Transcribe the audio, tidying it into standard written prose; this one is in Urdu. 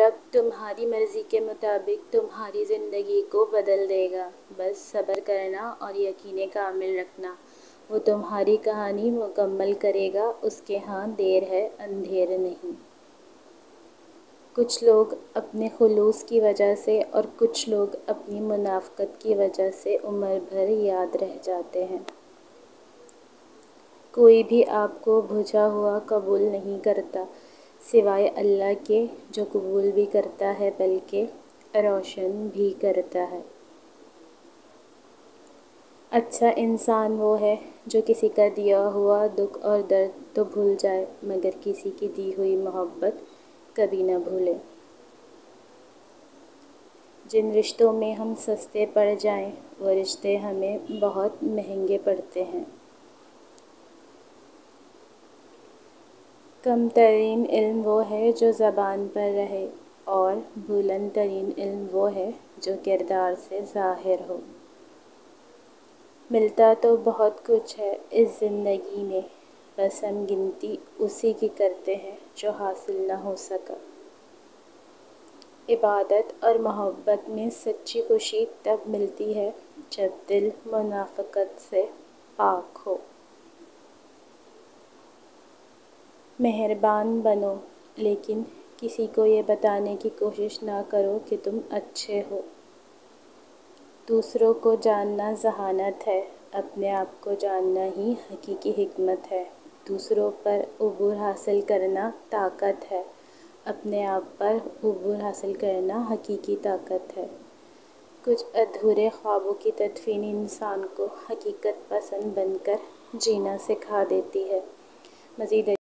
رب تمہاری مرضی کے مطابق تمہاری زندگی کو بدل دے گا، بس صبر کرنا اور یقین کامل رکھنا، وہ تمہاری کہانی مکمل کرے گا، اس کے ہاں دیر ہے اندھیر نہیں۔ کچھ لوگ اپنے خلوص کی وجہ سے اور کچھ لوگ اپنی منافقت کی وجہ سے عمر بھر یاد رہ جاتے ہیں۔ کوئی بھی آپ کو بجھا ہوا قبول نہیں کرتا سوائے اللہ کے، جو قبول بھی کرتا ہے بلکہ روشن بھی کرتا ہے۔ اچھا انسان وہ ہے جو کسی کا دیا ہوا دکھ اور درد تو بھول جائے مگر کسی کی دی ہوئی محبت کبھی نہ بھولے۔ جن رشتوں میں ہم سستے پڑ جائیں وہ رشتے ہمیں بہت مہنگے پڑتے ہیں۔ کم ترین علم وہ ہے جو زبان پر رہے اور بلند ترین علم وہ ہے جو کردار سے ظاہر ہو۔ ملتا تو بہت کچھ ہے اس زندگی میں، بس ہم گنتی اسی کی کرتے ہیں جو حاصل نہ ہو سکا۔ عبادت اور محبت میں سچی خوشی تب ملتی ہے جب دل منافقت سے پاک ہو۔ مہربان بنو لیکن کسی کو یہ بتانے کی کوشش نہ کرو کہ تم اچھے ہو۔ دوسروں کو جاننا ذہانت ہے، اپنے آپ کو جاننا ہی حقیقی حکمت ہے۔ دوسروں پر عبور حاصل کرنا طاقت ہے، اپنے آپ پر عبور حاصل کرنا حقیقی طاقت ہے۔ کچھ ادھورے خوابوں کی تدفین انسان کو حقیقت پسند بن کر جینا سکھا دیتی ہے۔ مزید